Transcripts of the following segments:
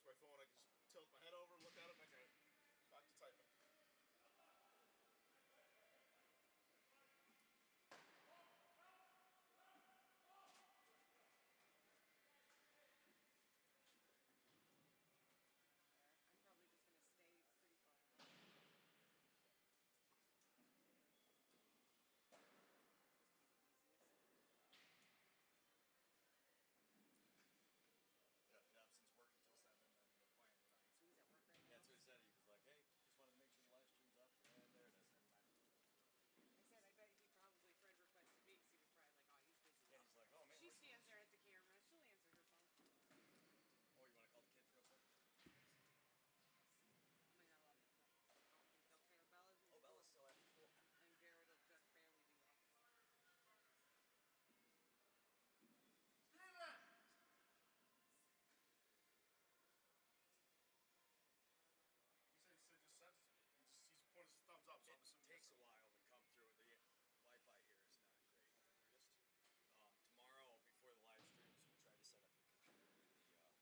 my phone. I can just tilt my head over, look at it, and okay, back to typing. I'm probably just gonna stay pretty far out. Just be the easiest. Got the absence work until 7, and they're playing tonight. So he's at work right now? Yeah, that's what he said. He was like, hey, just wanted to make sure the live stream's up. And there it is. Never mind. I said, I bet he probably friend requested me because he was probably like, oh, he's busy. Yeah, he's like, oh, man. She stands there at the camera. She'll answer her phone. Oh, you want to call the kids real quick? I mean, I love it, but I don't think they'll care. Bella's in Oh, Bella's still after school.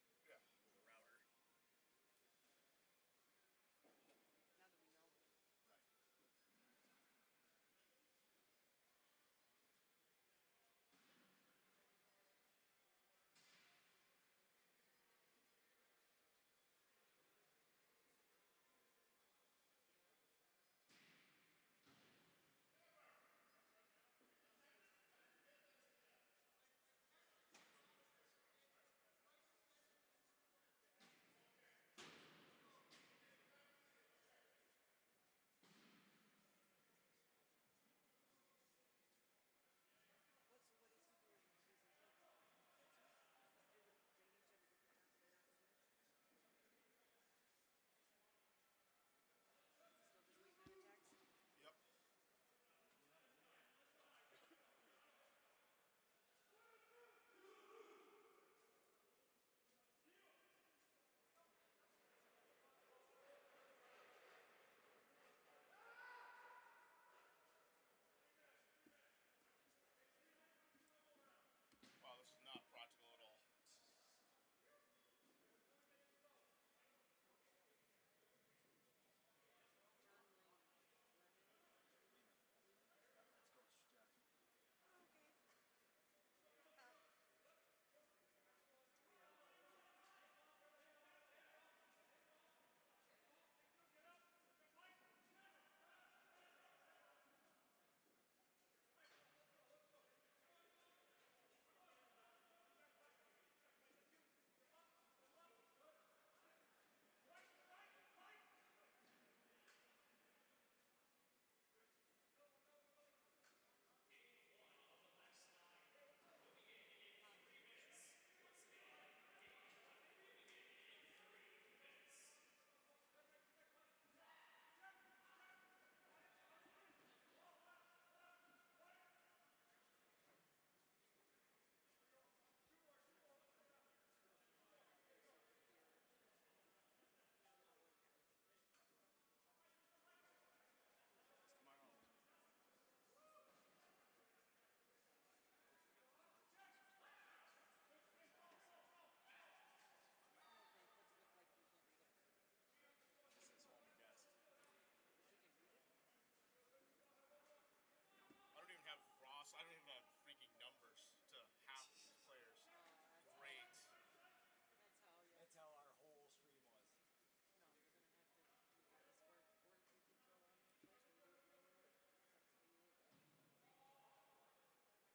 And Garrett will just barely be off. Steven! He said just sent it to me. He's pointing his thumbs up, so I'm assuming it takes a while to come through. The Wi-Fi here is not great. Tomorrow, before the live streams, we'll try to set up the computer with the router. Now that we know. Right. So what is he doing in season 2? They each have a different job, they're not doing it? Still just waiting on a text? Yep. Wow, this is not practical at all. John Lehman. That's Coach Jack. Oh, okay. It's tomorrow. What's it look like you can read it? It says home guest. But you can read it? I don't even have Ross. I don't even have freaking numbers to half of these players. Great. That's how, yeah. That's how our whole stream was. No, you're going to have to do this where you can throw on there first and do it manually. That's how you leave that. But you can read No, it. that sucks. We should have left it over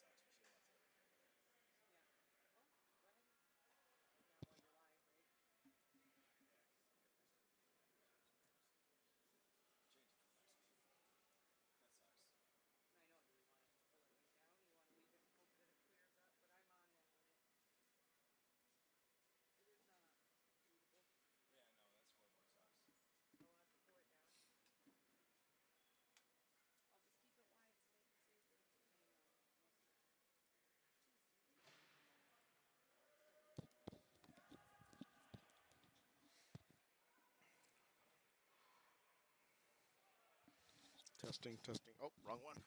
there. Yeah. Well, go ahead. Now while you're live, right? Yeah, change it for the next game. That sucks. I know you want to just pull it right down. You want to leave it and hope that it clears up, but I'm on that with it. It is not readable. Yeah, no, that scoreboard sucks. So I'll have to pull it down. I'll just keep it wide so they can see the manual most of the time. Jeez, dude. Testing, testing. Oh, wrong one.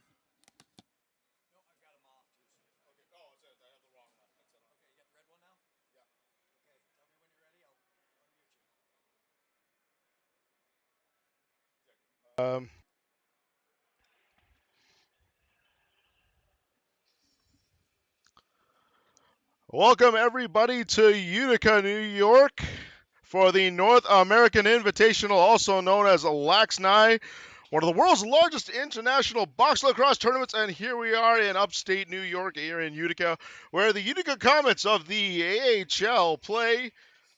No, I've got them off too. So. Okay. Oh, it says I have the wrong one. That's it. Okay, you got the red one now? Yeah. Okay, tell me Welcome everybody to Utica, New York for the North American Invitational, also known as LAXNAI, one of the world's largest international box lacrosse tournaments, and here we are in upstate New York, here in Utica, where the Utica Comets of the AHL play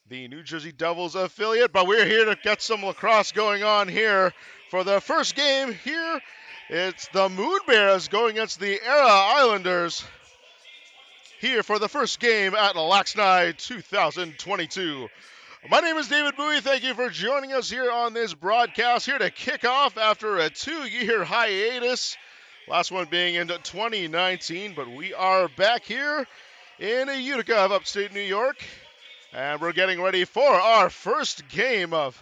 the New Jersey Devils affiliate, but we're here to get some lacrosse going on here for the first game here. It's the Moon Bears going against the Eire Islanders here for the first game at LAXNAI 2022. My name is David Bowie. Thank you for joining us here on this broadcast, here to kick off after a 2-year hiatus, last one being in 2019, but we are back here in Utica of upstate New York, and we're getting ready for our first game of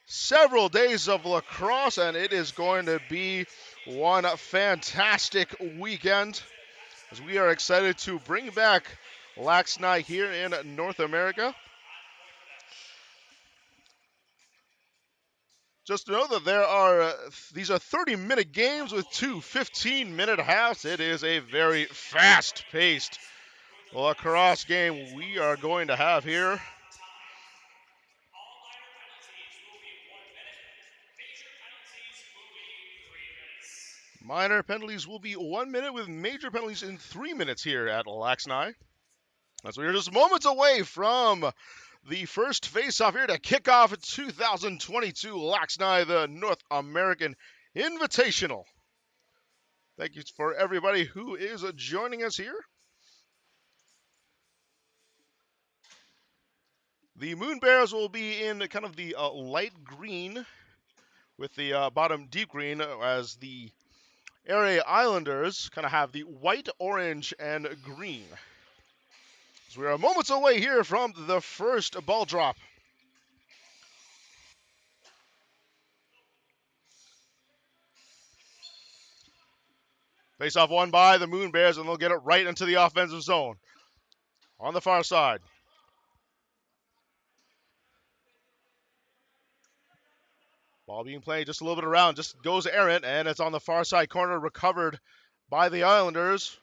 several days of lacrosse, and it is going to be one fantastic weekend, as we are excited to bring back LAXNAI here in North America. Just know that these are 30-minute games with two 15-minute halves. It is a very fast-paced lacrosse game we are going to have here. Minor penalties will be 1 minute, with major penalties in 3 minutes here at LAXNAI. As we are just moments away from the first face-off here to kick off 2022 LAXNAI, the North American Invitational. Thank you for everybody who is joining us here. The Moon Bears will be in kind of the light green with the bottom deep green, as the Eire Islanders kind of have the white, orange, and green. So we are moments away here from the first ball drop. Face-off won by the Moon Bears, and they'll get it right into the offensive zone on the far side. Ball being played just a little bit around, just goes errant, and it's on the far side corner, recovered by the Islanders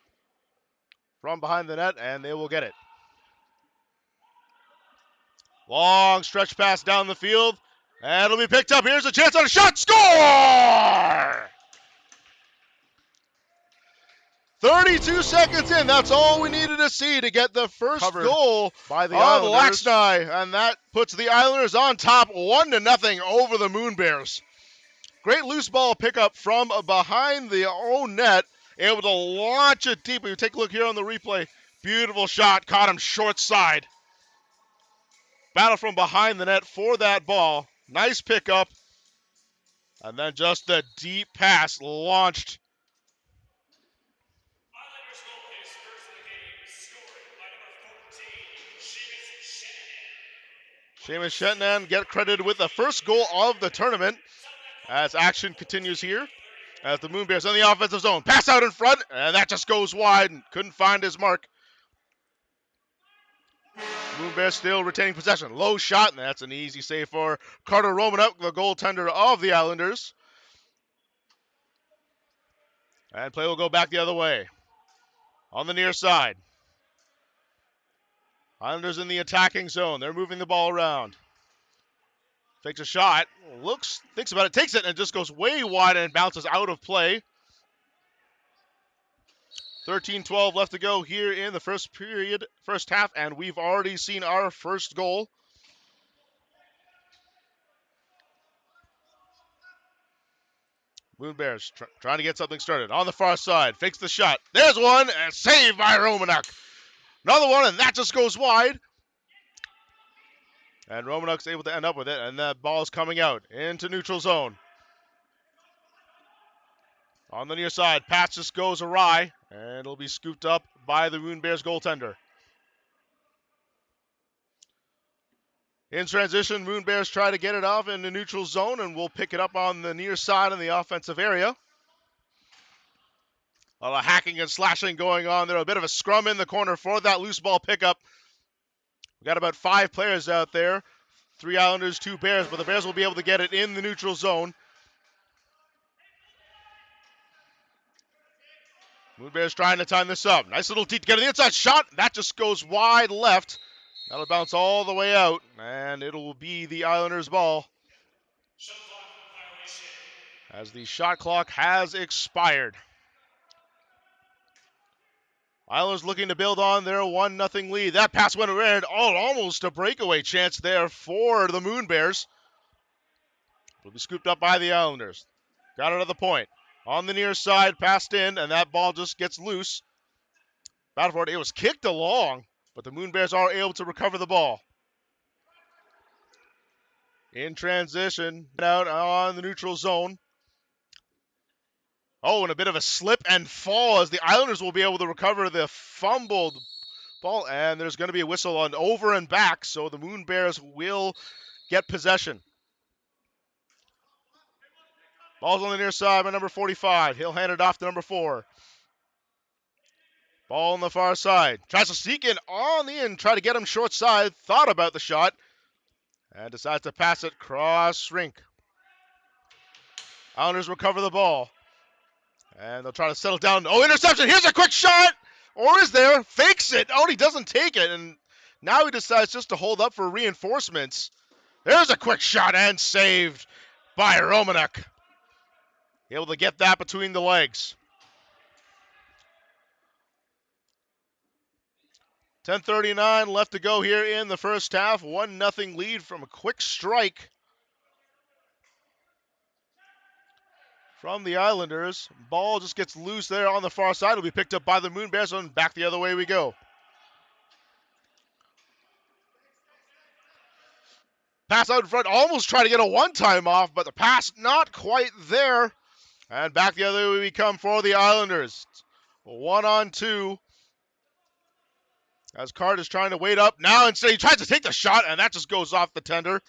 from behind the net, and they will get it. Long stretch pass down the field, and it'll be picked up. Here's a chance on a shot. Score! 32 seconds in. That's all we needed to see to get the first goal by the LAXNAI, and that puts the Islanders on top 1-0 over the Moon Bears. Great loose ball pickup from behind the own net, able to launch it deep. You take a look here on the replay. Beautiful shot, caught him short side. Battle from behind the net for that ball. Nice pickup. And then just the deep pass launched. Seamus Shetnan get credited with the first goal of the tournament, as action continues here as the Moon Bears in the offensive zone. Pass out in front, and that just goes wide and couldn't find his mark. Moon Bears still retaining possession. Low shot, and that's an easy save for Carter Romanuk, the goaltender of the Islanders. And play will go back the other way. On the near side. Islanders in the attacking zone. They're moving the ball around. Takes a shot. Thinks about it, takes it, and it just goes way wide and bounces out of play. 13-12 left to go here in the first half, and we've already seen our first goal. Moon Bears trying to get something started. On the far side, fakes the shot. There's one, and saved by Romanuk. Another one, and that just goes wide. And Romanuk's able to end up with it, and that ball is coming out into neutral zone. On the near side, pass just goes awry, and it'll be scooped up by the Moon Bears goaltender. In transition, Moon Bears try to get it off in the neutral zone, and we'll pick it up on the near side in the offensive area. A lot of hacking and slashing going on there. A bit of a scrum in the corner for that loose ball pickup. We've got about 5 players out there. 3 Islanders, 2 Bears, but the Bears will be able to get it in the neutral zone. Moon Bears trying to time this up. Nice little deep to get an inside shot. That just goes wide left. That'll bounce all the way out, and it'll be the Islanders' ball. As the shot clock has expired. Islanders looking to build on their 1-0 lead. That pass went around. Oh, almost a breakaway chance there for the Moon Bears. Will be scooped up by the Islanders. Got it at the point. On the near side, passed in, and that ball just gets loose. Battle for it. It was kicked along, but the Moon Bears are able to recover the ball. In transition, out on the neutral zone. Oh, and a bit of a slip and fall as the Islanders will be able to recover the fumbled ball. And there's going to be a whistle on over and back, so the Moon Bears will get possession. Ball's on the near side by number 45. He'll hand it off to number 4. Ball on the far side. Tries to sneak in on the end, try to get him short side. Thought about the shot. And decides to pass it cross rink. Islanders recover the ball. And they'll try to settle down. Oh, interception. Here's a quick shot. Or is there? Fakes it. Oh, he doesn't take it. And now he decides just to hold up for reinforcements. There's a quick shot and saved by Romanek. Able to get that between the legs. 10:39 left to go here in the first half. 1-0 lead from a quick strike from the Islanders. Ball just gets loose there on the far side. It'll be picked up by the Moon Bears, and back the other way we go. Pass out in front, almost try to get a one-time off, but the pass not quite there. And back the other way we come for the Islanders. 1-on-2. As Card is trying to wait up. Now instead he tries to take the shot, and that just goes off the tender.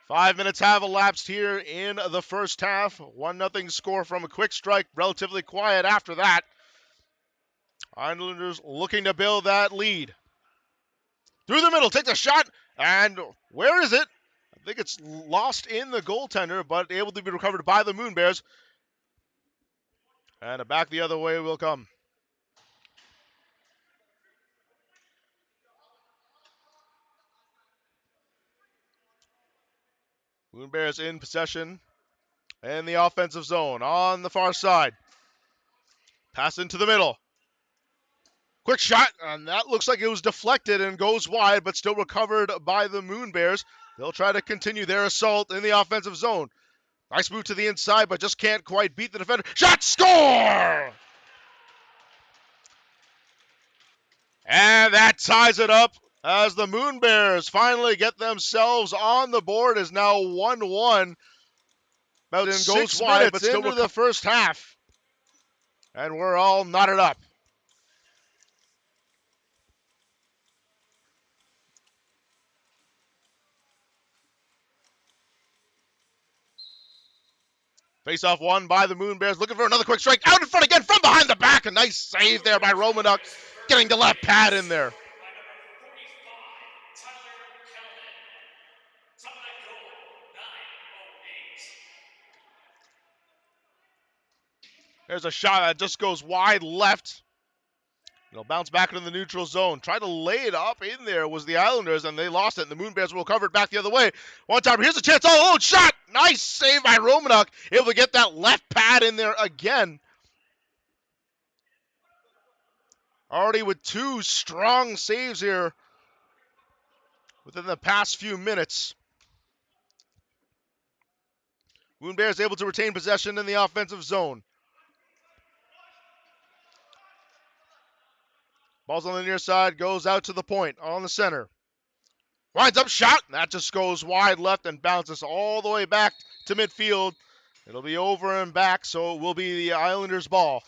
Five minutes have elapsed here in the first half. 1-0 score from a quick strike. Relatively quiet after that. Islanders looking to build that lead. Through the middle, takes a shot, and where is it? I think it's lost in the goaltender, but able to be recovered by the Moon Bears. And back the other way will come. Moon Bears in possession in the offensive zone on the far side. Pass into the middle. Quick shot, and that looks like it was deflected and goes wide, but still recovered by the Moon Bears. They'll try to continue their assault in the offensive zone. Nice move to the inside, but just can't quite beat the defender. Shot, score! And that ties it up as the Moon Bears finally get themselves on the board. Is now 1-1. About goes wide, but still into the first half. And we're all knotted up. Face-off won by the Moon Bears. Looking for another quick strike. Out in front again from behind the back. A nice save there by Romanuk. Getting the left pad in there. There's a shot that just goes wide left. It'll bounce back into the neutral zone. Tried to lay it up in there was the Islanders, and they lost it. And the Moon Bears will cover it back the other way. One time, here's a chance. Oh, shot! Nice save by Romanuk. Able to get that left pad in there again. Already with two strong saves here within the past few minutes. Moon Bears able to retain possession in the offensive zone. Ball's on the near side, goes out to the point on the center. Winds up shot. That just goes wide left and bounces all the way back to midfield. It'll be over and back, so it will be the Islanders' ball.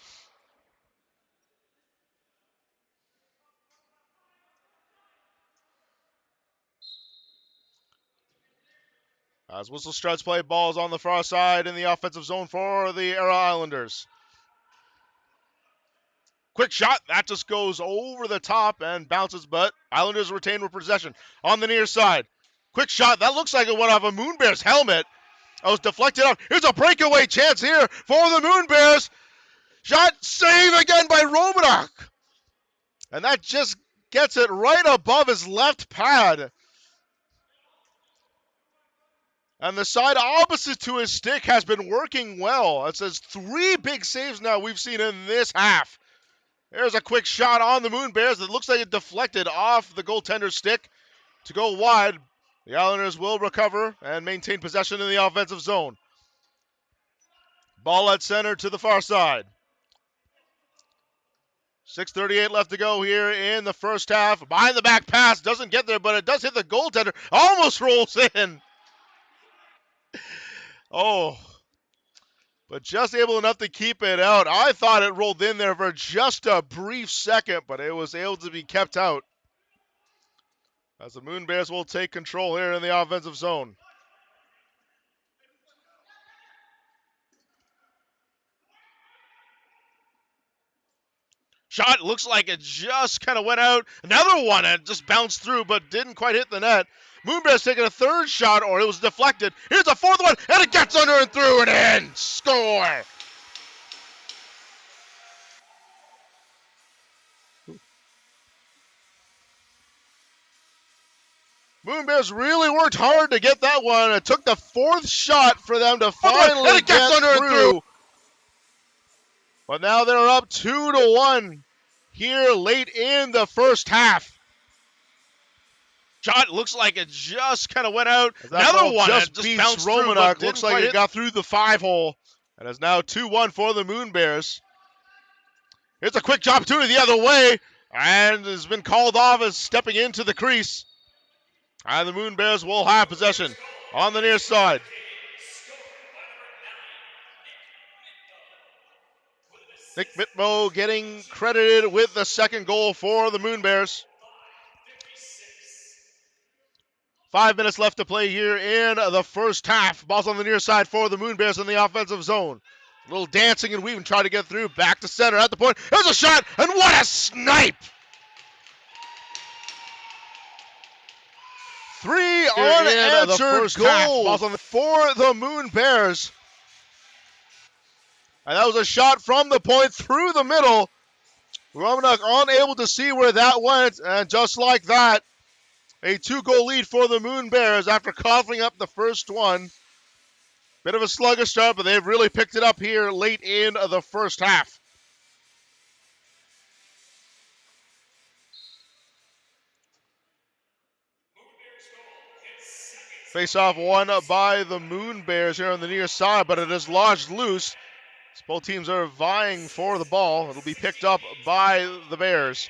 As whistle struts play, balls on the far side in the offensive zone for the Eire Islanders. Quick shot, that just goes over the top and bounces, but Islanders retain with possession on the near side. Quick shot, that looks like it went off a Moon Bear's helmet. I was deflected out. Here's a breakaway chance here for the Moon Bears. Shot save again by Romanuk. And that just gets it right above his left pad. And the side opposite to his stick has been working well. It says 3 big saves now we've seen in this half. There's a quick shot on the Moon Bears that looks like it deflected off the goaltender's stick to go wide. The Islanders will recover and maintain possession in the offensive zone. Ball at center to the far side. 6:38 left to go here in the first half. Behind the back pass, doesn't get there, but it does hit the goaltender. Almost rolls in. Oh, but just able enough to keep it out. I thought it rolled in there for just a brief second, but it was able to be kept out. As the Moon Bears will take control here in the offensive zone. Shot looks like it just kind of went out. Another one, and just bounced through, but didn't quite hit the net. Moon Bears taking a third shot, or it was deflected. Here's a fourth one, and it gets under and through and in. Score! Moon Bears really worked hard to get that one. It took the fourth shot for them to finally get under and through. But now they're up 2-1 here late in the first half. Shot looks like it just kind of went out. Another one just bounced Romanuk. Looks like it got through the 5-hole. And it's now 2-1 for the Moon Bears. Here's a quick opportunity the other way. And has been called off as stepping into the crease. And the Moon Bears will have possession on the near side. Nick Mitmo getting credited with the second goal for the Moon Bears. 5 minutes left to play here in the first half. Ball's on the near side for the Moon Bears in the offensive zone. A little dancing and weaving, trying to get through. Back to center at the point. There's a shot, and what a snipe! 3 unanswered goals for the Moon Bears. And that was a shot from the point through the middle. Romanuk unable to see where that went, and just like that, a 2-goal lead for the Moon Bears after coughing up the first one. Bit of a sluggish start, but they've really picked it up here late in the first half. Face-off won by the Moon Bears here on the near side, but it is lodged loose. Both teams are vying for the ball. It'll be picked up by the Bears.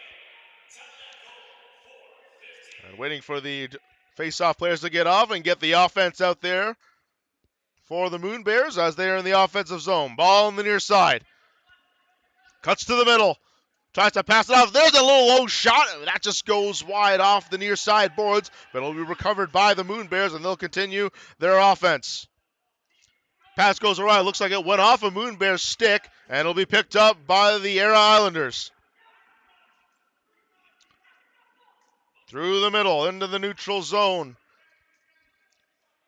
And waiting for the face-off players to get off and get the offense out there for the Moon Bears as they are in the offensive zone. Ball on the near side. Cuts to the middle. Tries to pass it off. There's a little low shot. That just goes wide off the near side boards, but it'll be recovered by the Moon Bears, and they'll continue their offense. Pass goes around. Looks like it went off a Moon Bear's stick, and it'll be picked up by the Eire Islanders. Through the middle, into the neutral zone.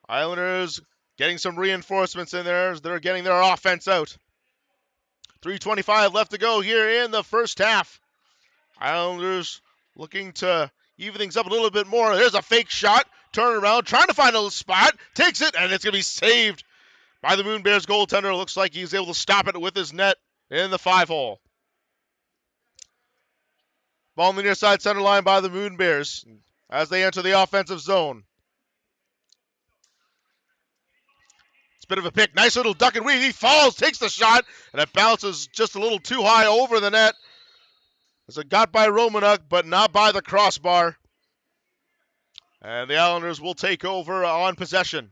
Islanders getting some reinforcements in there as they're getting their offense out. 3:25 left to go here in the first half. Islanders looking to even things up a little bit more. There's a fake shot. Turn around, trying to find a little spot. Takes it, and it's going to be saved by the Moon Bears goaltender. Looks like he's able to stop it with his net in the 5-hole. Ball on the near side center line by the Moon Bears as they enter the offensive zone. It's a bit of a pick. Nice little duck and weave. He falls, takes the shot, and it bounces just a little too high over the net. As it got by Romanuk, but not by the crossbar. And the Islanders will take over on possession.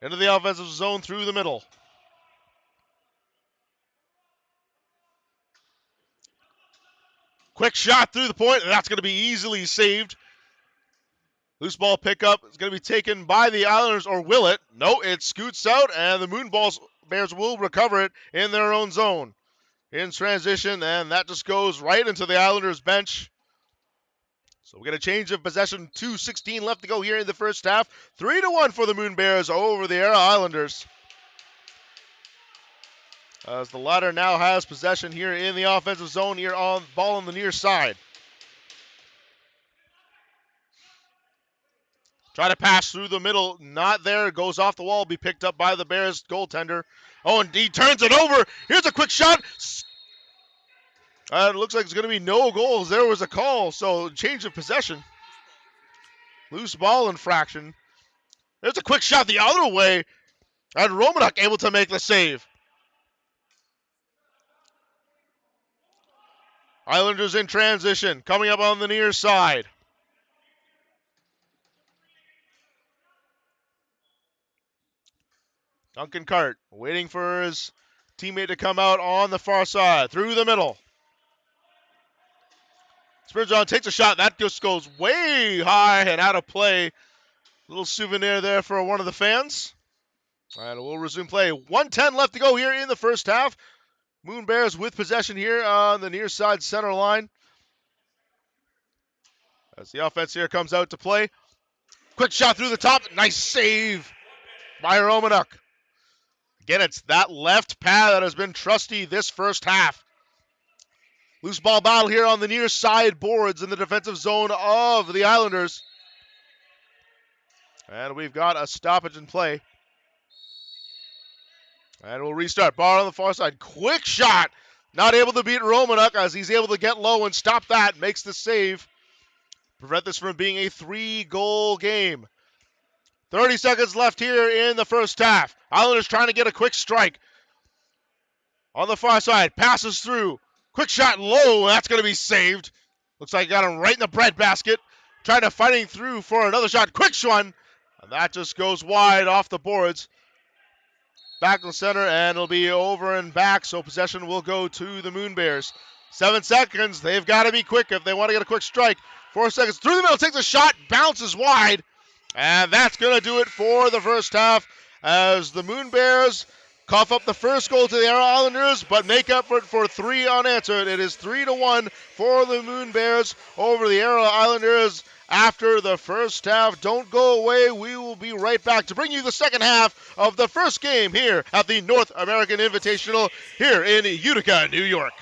Into the offensive zone through the middle. Quick shot through the point, and that's going to be easily saved. Loose ball pickup is going to be taken by the Islanders, or will it? No, it scoots out, and the Moon Bears will recover it in their own zone. In transition, and that just goes right into the Islanders bench. So we get a change of possession. 2:16 left to go here in the first half. 3-1 for the Moon Bears over the Eire Islanders. As the latter now has possession here in the offensive zone, here on ball on the near side. Try to pass through the middle, not there. Goes off the wall, be picked up by the Bears goaltender. Oh, and he turns it over. Here's a quick shot. It looks like it's going to be no goals. There was a call, so change of possession. Loose ball infraction. There's a quick shot the other way, and Romanuk able to make the save. Islanders in transition, coming up on the near side. Duncan Cart waiting for his teammate to come out on the far side, through the middle. Spurgeon takes a shot. That just goes way high and out of play. Little souvenir there for one of the fans. And we'll resume play. 1:10 left to go here in the first half. Moon Bears with possession here on the near side center line. As the offense here comes out to play. Quick shot through the top. Nice save by Romanuk. Again, it's that left pad that has been trusty this first half. Loose ball battle here on the near side boards in the defensive zone of the Islanders. And we've got a stoppage in play. And we'll restart. Ball on the far side. Quick shot. Not able to beat Romanuk as he's able to get low and stop that. Makes the save. Prevent this from being a 3-goal game. 30 seconds left here in the first half. Islanders trying to get a quick strike. On the far side. Passes through. Quick shot low. That's going to be saved. Looks like he got him right in the breadbasket. Trying to fighting through for another shot. Quick one. And that just goes wide off the boards. Back in the center, and it'll be over and back, so possession will go to the Moon Bears. 7 seconds. They've got to be quick if they want to get a quick strike. 4 seconds. Through the middle. Takes a shot. Bounces wide. And that's going to do it for the first half as the Moon Bears cough up the first goal to the Eire Islanders, but make up for it for 3 unanswered. It is 3-1 for the Moon Bears over the Eire Islanders after the first half. Don't go away. We will be right back to bring you the second half of the first game here at the North American Invitational here in Utica, New York.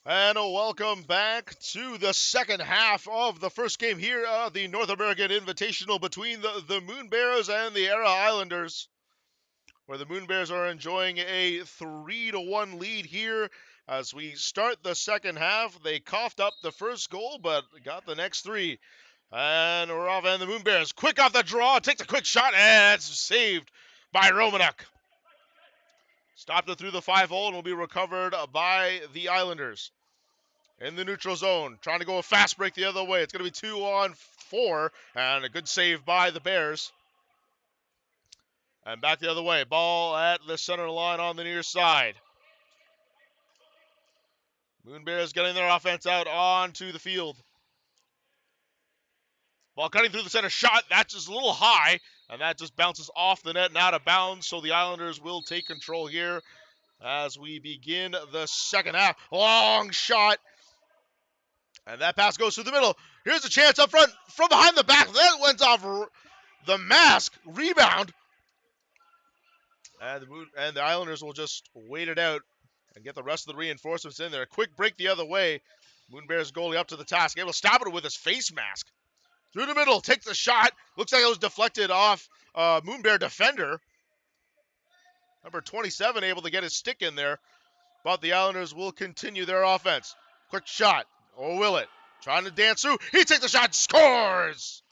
And welcome back to the second half of the first game here of the North American Invitational between the Moon Bears and the Eire Islanders, where the Moon Bears are enjoying a 3-1 lead here. As we start the second half, they coughed up the first goal, but got the next three. And we're off, and the Moon Bears, quick off the draw, takes a quick shot, and it's saved by Romanek. Stopped it through the 5-hole and will be recovered by the Islanders. In the neutral zone, trying to go a fast break the other way. It's going to be 2-on-4, and a good save by the Bears. And back the other way. Ball at the center line on the near side. Moon Bears getting their offense out onto the field. Ball cutting through the center. Shot. That's just a little high, and that just bounces off the net and out of bounds. So the Islanders will take control here as we begin the second half. Long shot. And that pass goes through the middle. Here's a chance up front from behind the back. That went off the mask. Rebound. And the Islanders will just wait it out and get the rest of the reinforcements in there. Quick break the other way. Moon Bears goalie up to the task. Able to stop it with his face mask. Through the middle. Takes the shot. Looks like it was deflected off Moon Bear defender. Number 27 able to get his stick in there. But the Islanders will continue their offense. Quick shot. Or will it? Trying to dance through. He takes the shot. Scores!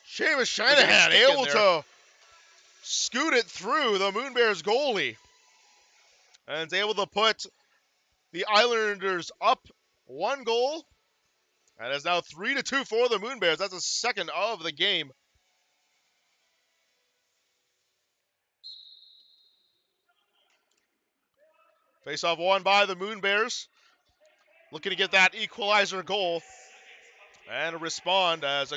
Seamus Shanahan able to scoot it through the Moon Bears goalie. And is able to put the Islanders up 1 goal. And it's now 3-2 for the Moon Bears. That's the second of the game. Face-off won by the Moon Bears. Looking to get that equalizer goal. And respond as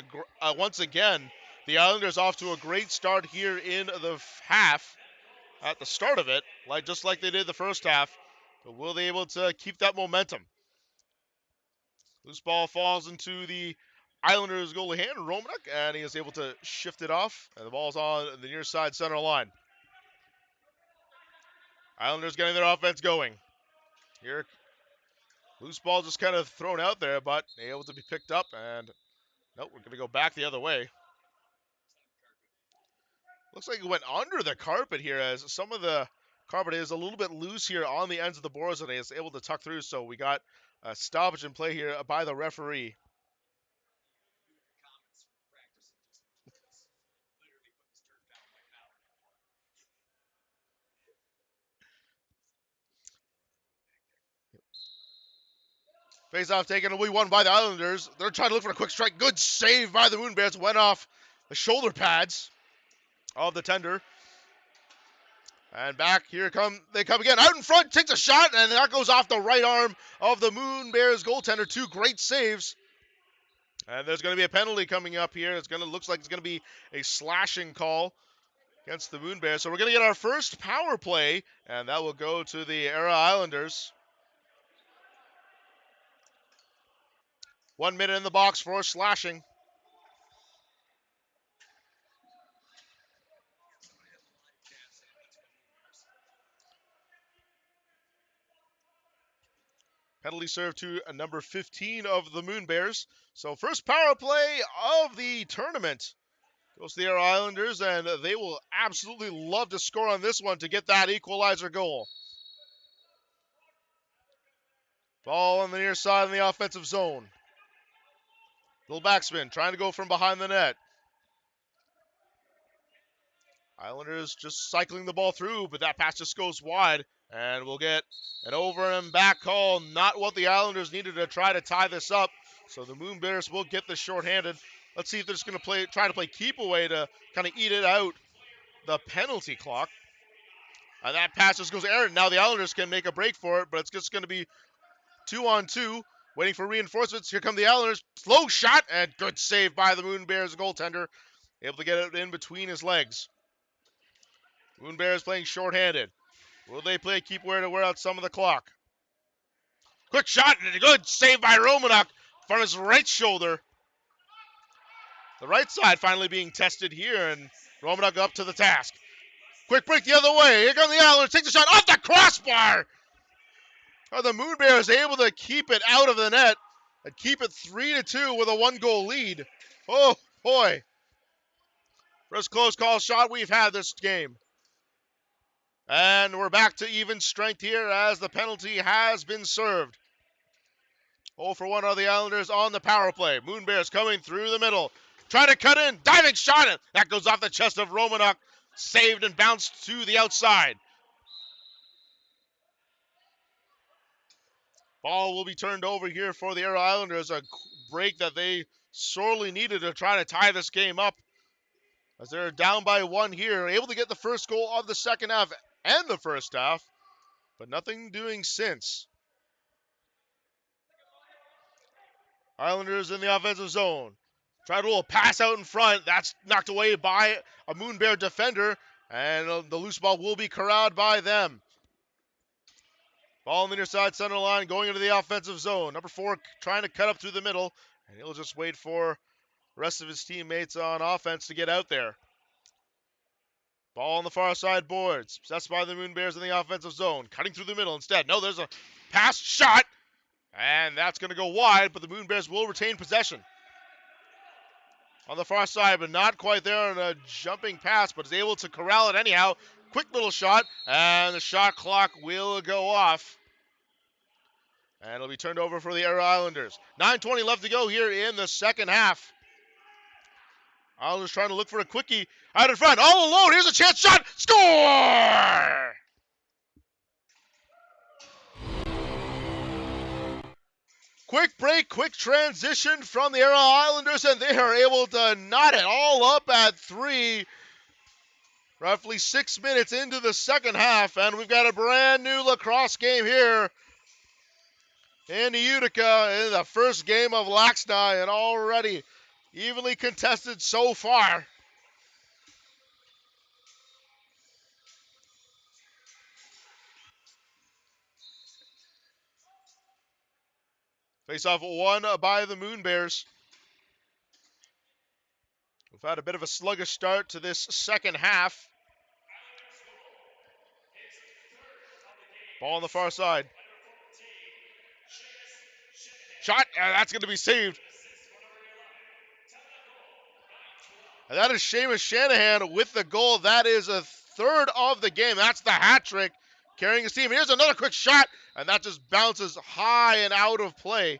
once again, the Islanders off to a great start here in the half. At the start of it, just like they did the first half. But will they be able to keep that momentum? Loose ball falls into the Islanders goalie hand, Romanek, and he is able to shift it off. And the ball's on the near side center line. Islanders getting their offense going. Here, loose ball just kind of thrown out there, but able to be picked up. And nope, we're going to go back the other way. Looks like it went under the carpet here, as some of the carpet is a little bit loose here on the ends of the boards, and is able to tuck through. So we got a stoppage in play here by the referee. Face-off taken away, won by the Islanders. They're trying to look for a quick strike. Good save by the Moon Bears. Went off the shoulder pads of the tender. And back, they come again. Out in front, takes a shot, and that goes off the right arm of the Moon Bears goaltender. 2 great saves. And there's going to be a penalty coming up here. Looks like it's going to be a slashing call against the Moon Bears. So we're going to get our first power play, and that will go to the Eire Islanders. 1 minute in the box for slashing. Penalty served to number 15 of the Moon Bears. So first power play of the tournament goes to the Eire Islanders, and they will absolutely love to score on this one to get that equalizer goal. Ball on the near side in the offensive zone. Little backspin, trying to go from behind the net. Islanders just cycling the ball through, but that pass just goes wide. And we'll get an over and back call. Not what the Islanders needed to try to tie this up. So the Moon Bears will get this shorthanded. Let's see if they're just going to try to play keep away to kind of eat it out the penalty clock. And that pass just goes to Eire. Now the Islanders can make a break for it, but it's just going to be 2-on-2. Waiting for reinforcements. Here come the Islanders. Slow shot, and good save by the Moon Bears goaltender. Able to get it in between his legs. Moon Bears playing shorthanded. Will they play keep away to wear out some of the clock? Quick shot, and a good save by Romanek from his right shoulder. The right side finally being tested here, and Romanuk up to the task. Quick break the other way. Here come the Islanders. Takes a shot off the crossbar. Are the Moon Bears able to keep it out of the net and keep it 3-2 with a 1-goal lead? Oh, boy. First close call shot we've had this game. And we're back to even strength here as the penalty has been served. 0 for 1 are the Islanders on the power play. Moon Bears coming through the middle. Trying to cut in. Diving shot. That goes off the chest of Romanuk. Saved and bounced to the outside. Ball will be turned over here for the Eire Islanders. A break that they sorely needed to try to tie this game up. As they're down by 1 here. Able to get the first goal of the second half and the first half. But nothing doing since. Islanders in the offensive zone. Try to roll a pass out in front. That's knocked away by a Moon Bear defender. And the loose ball will be corralled by them. Ball on the near side center line going into the offensive zone. Number 4 trying to cut up through the middle. And he'll just wait for the rest of his teammates on offense to get out there. Ball on the far side boards. Possessed by the Moon Bears in the offensive zone. Cutting through the middle instead. No, there's a pass shot. And that's going to go wide, but the Moon Bears will retain possession. On the far side, but not quite there on a jumping pass, but is able to corral it anyhow. Quick little shot, and the shot clock will go off. And it'll be turned over for the Eire Islanders. 9:20 left to go here in the second half. Islanders trying to look for a quickie out in front. All alone, here's a chance shot. Score! Quick break, quick transition from the Eire Islanders, and they are able to knot it all up at 3. Roughly 6 minutes into the second half, and we've got a brand new lacrosse game here in Utica in the first game of LAXNAI, and already evenly contested so far. Face-off won by the Moon Bears. We've had a bit of a sluggish start to this second half. Ball on the far side. Shot, that's going to be saved. And that is Seamus Shanahan with the goal. That is a third of the game. That's the hat trick carrying his team. Here's another quick shot, and that just bounces high and out of play.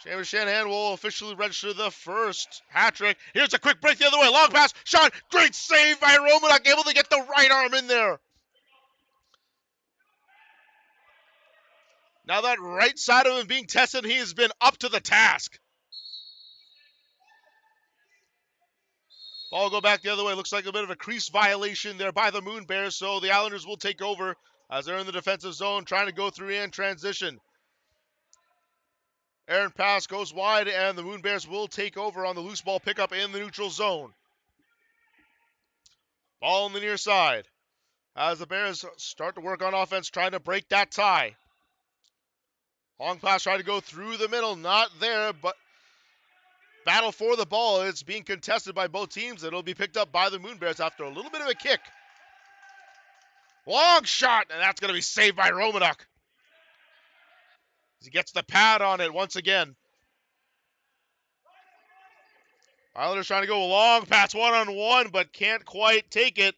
Seamus Shanahan will officially register the first hat trick. Here's a quick break the other way. Long pass, shot, great save by Romanuk, able to get the right arm in there. Now that right side of him being tested, he has been up to the task. Ball will go back the other way. Looks like a bit of a crease violation there by the Moon Bears, so the Islanders will take over as they're in the defensive zone trying to go through in transition. Aaron pass goes wide, and the Moon Bears will take over on the loose ball pickup in the neutral zone. Ball on the near side as the Bears start to work on offense, trying to break that tie. Long pass trying to go through the middle, not there, but battle for the ball. It's being contested by both teams. It'll be picked up by the Moon Bears after a little bit of a kick. Long shot, and that's going to be saved by Romanuk. He gets the pad on it once again. Islanders trying to go a long pass one-on-one, but can't quite take it.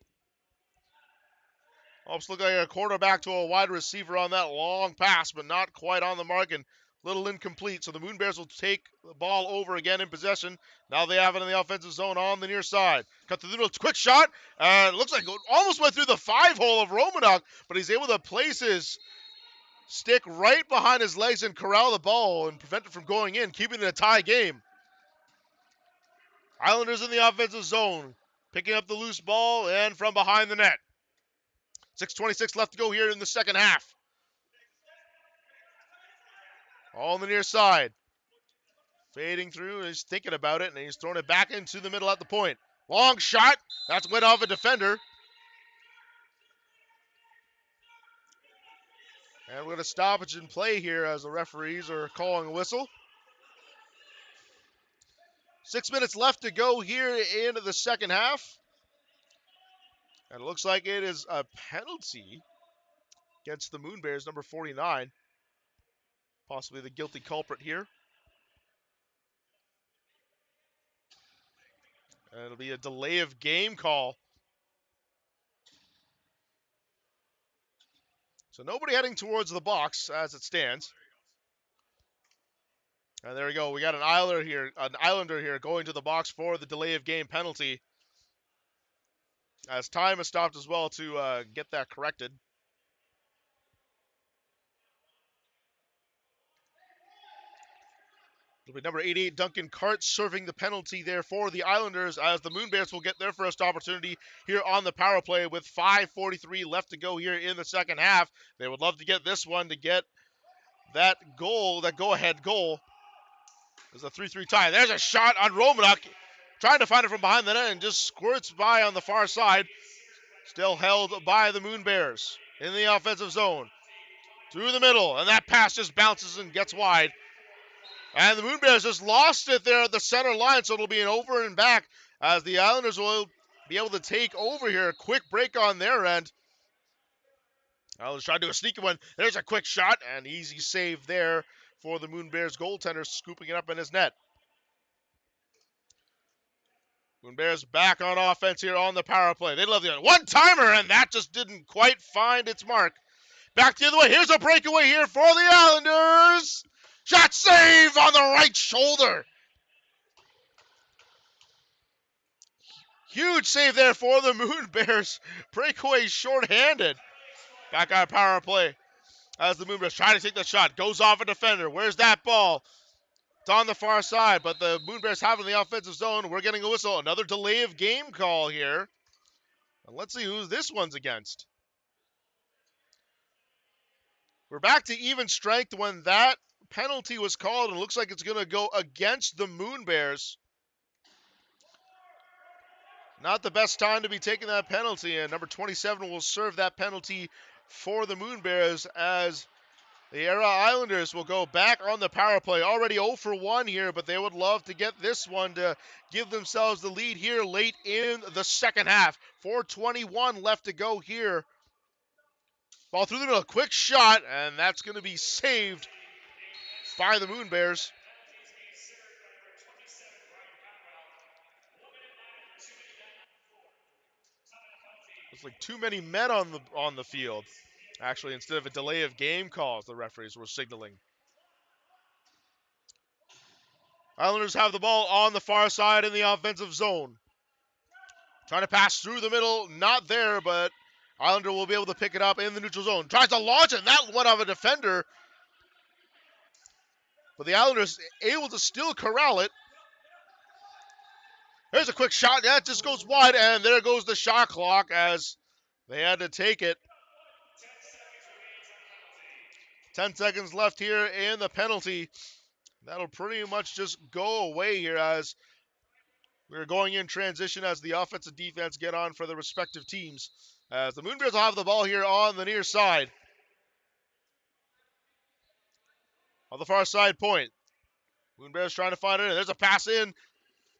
Almost look like a quarterback to a wide receiver on that long pass, but not quite on the mark and a little incomplete. So the Moon Bears will take the ball over again in possession. Now they have it in the offensive zone on the near side. Cut through the middle, quick shot. It looks like it almost went through the 5-hole of Romanuk, but he's able to place his stick right behind his legs and corral the ball and prevent it from going in, keeping it a tie game. Islanders in the offensive zone, picking up the loose ball and from behind the net. 6:26 left to go here in the second half. All on the near side. Fading through, he's thinking about it, and he's throwing it back into the middle at the point. Long shot, that's went off a defender. And we're going to stoppage in play here as the referees are calling a whistle. 6 minutes left to go here in the second half. And it looks like it is a penalty against the Moon Bears, number 49. Possibly the guilty culprit here. And it'll be a delay of game call. So nobody heading towards the box as it stands. And there we go. We got an Islander here going to the box for the delay of game penalty. As time has stopped as well to get that corrected. It'll be number 88, Duncan Cart, serving the penalty there for the Islanders, as the Moon Bears will get their first opportunity here on the power play with 5:43 left to go here in the second half. They would love to get this one to get that goal, that go-ahead goal. There's a 3-3 tie. There's a shot on Romanuk, trying to find it from behind the net and just squirts by on the far side. Still held by the Moon Bears in the offensive zone. Through the middle, and that pass just bounces and gets wide. And the Moon Bears just lost it there at the center line, so it'll be an over and back as the Islanders will be able to take over here. A quick break on their end. Islanders trying to do a sneaky one. There's a quick shot, and easy save there for the Moon Bears goaltender, scooping it up in his net. Moon Bears back on offense here on the power play. They love the one-timer, and that just didn't quite find its mark. Back the other way. Here's a breakaway here for the Islanders. Shot save on the right shoulder. Huge save there for the Moon Bears. Breakaway shorthanded. Back on power play as the Moon Bears try to take the shot. Goes off a defender. Where's that ball? It's on the far side, but the Moon Bears have it in the offensive zone. We're getting a whistle. Another delay of game call here. And let's see who this one's against. We're back to even strength when that penalty was called, and it looks like it's going to go against the Moon Bears. Not the best time to be taking that penalty, and number 27 will serve that penalty for the Moon Bears as the Eire Islanders will go back on the power play. Already 0 for 1 here, but they would love to get this one to give themselves the lead here late in the second half. 4:21 left to go here. Ball through the middle, quick shot, and that's going to be saved by the Moon Bears. It's like too many men on the field. Actually, instead of a delay of game calls, the referees were signaling. Islanders have the ball on the far side in the offensive zone. Trying to pass through the middle, not there, but Islander will be able to pick it up in the neutral zone. Tries to launch it, that one of a defender. But the Islanders able to still corral it. There's a quick shot. That just goes wide, and there goes the shot clock as they had to take it. 10 seconds left here in the penalty. That'll pretty much just go away here as we're going in transition as the offense and defense get on for the respective teams. As the Moon Bears will have the ball here on the near side. On the far side point. Moon Bears trying to find it. There's a pass in.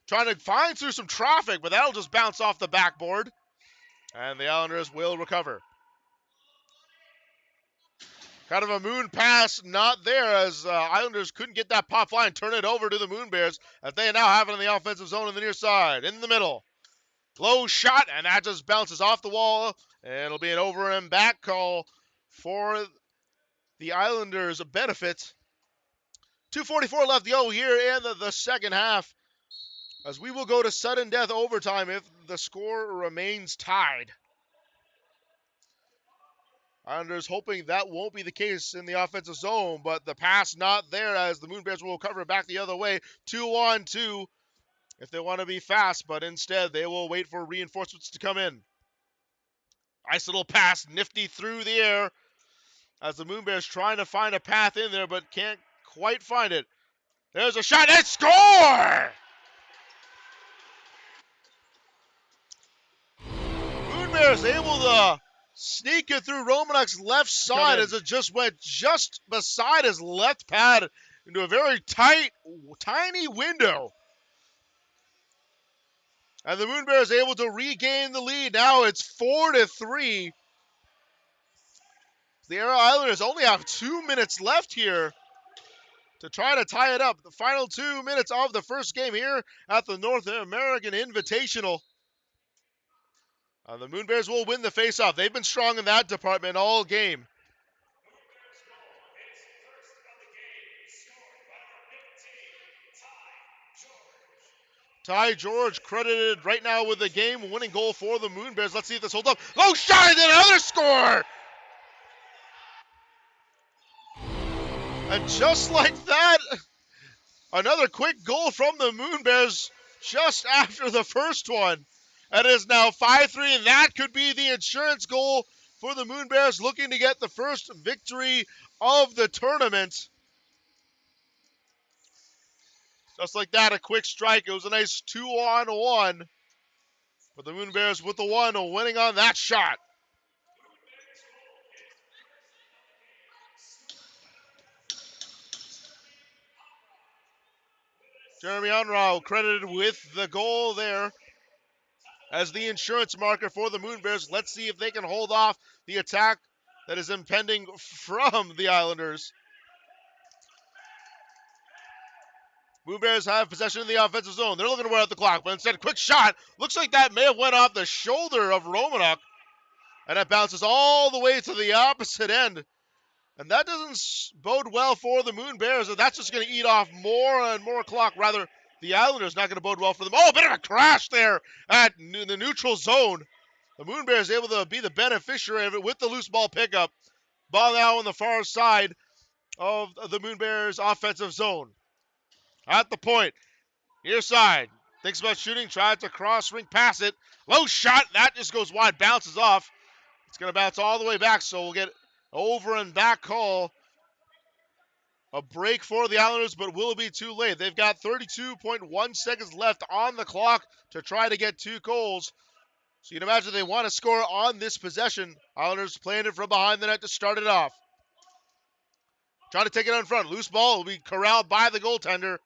Trying to find through some traffic, but that'll just bounce off the backboard. And the Islanders will recover. Kind of a Moon pass, not there, as Islanders couldn't get that pop fly and turn it over to the Moon Bears, as they now have it in the offensive zone on the near side, in the middle. Low shot, and that just bounces off the wall, and it'll be an over and back call for the Islanders' benefit. 2:44 left to go here in the second half, as we will go to sudden death overtime if the score remains tied. Islanders hoping that won't be the case in the offensive zone, but the pass not there as the Moon Bears will cover it back the other way. 2-on-2 if they want to be fast, but instead they will wait for reinforcements to come in. Nice little pass, nifty through the air as the Moon Bears trying to find a path in there, but can't quite find it. There's a shot and score! Moon Bears able to sneak it through Romanuk's left side as it just went just beside his left pad into a very tight, tiny window. And the Moon Bears able to regain the lead. Now it's 4-3. The Eire Islanders only have 2 minutes left here to try to tie it up. The final 2 minutes of the first game here at the North American Invitational. The Moon Bears will win the faceoff. They've been strong in that department all game. Ty George credited right now with the game-winning goal for the Moon Bears. Let's see if this holds up. Low shot and then another score! And just like that, another quick goal from the Moon Bears just after the first one. And it is now 5-3, and that could be the insurance goal for the Moon Bears, looking to get the first victory of the tournament. Just like that, a quick strike. It was a nice 2-on-1. But the Moon Bears with the one, winning on that shot. Jeremy Unruh credited with the goal there as the insurance marker for the Moon Bears. Let's see if they can hold off the attack that is impending from the Islanders. Moon Bears have possession in the offensive zone. They're looking to wear out the clock, but instead, quick shot. Looks like that may have went off the shoulder of Romanuk, and it bounces all the way to the opposite end. And that doesn't bode well for the Moon Bears. That's just going to eat off more and more clock. Rather, the Islanders not going to bode well for them. Oh, a bit of a crash there at the neutral zone. The Moon Bears able to be the beneficiary of it with the loose ball pickup. Ball now on the far side of the Moon Bears' offensive zone. At the point, near side. Thinks about shooting, tries to cross ring, pass it. Low shot, that just goes wide, bounces off. It's going to bounce all the way back, so we'll get over and back call. A break for the Islanders, but will it be too late? They've got 32.1 seconds left on the clock to try to get 2 goals. So you can imagine they want to score on this possession. Islanders playing it from behind the net to start it off. Trying to take it on front. Loose ball will be corralled by the goaltender.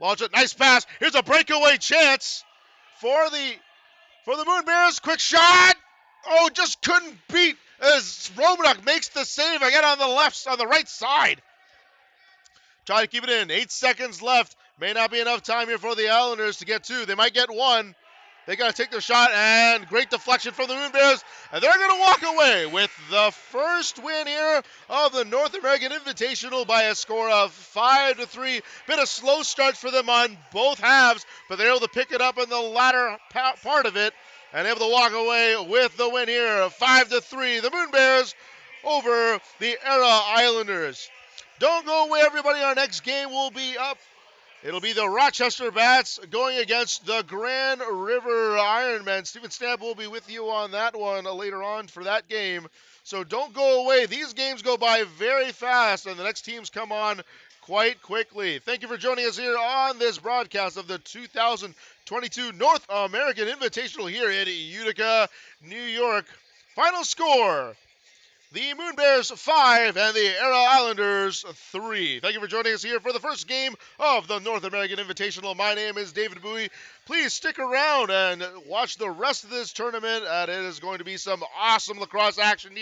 Launch it. Nice pass. Here's a breakaway chance for the Moon Bears. Quick shot. Oh, just couldn't beat as Romanuk makes the save again on the right side. Try to keep it in. 8 seconds left. May not be enough time here for the Islanders to get 2. They might get 1. They got to take their shot, and great deflection from the Moon Bears, and they're going to walk away with the first win here of the North American Invitational by a score of 5-3. Been a slow start for them on both halves, but they're able to pick it up in the latter part of it, and able to walk away with the win here, 5-3. The Moon Bears over the Eire Islanders. Don't go away, everybody. Our next game will be up. It'll be the Rochester Bats going against the Grand River Ironmen. Steven Stamp will be with you on that one later on for that game. So don't go away. These games go by very fast, and the next teams come on quite quickly. Thank you for joining us here on this broadcast of the 2022 North American Invitational here in Utica, New York. Final score: the Moon Bears 5 and the Eire Islanders 3. Thank you for joining us here for the first game of the North American Invitational. My name is David Bowie. Please stick around and watch the rest of this tournament. And it is going to be some awesome lacrosse action here.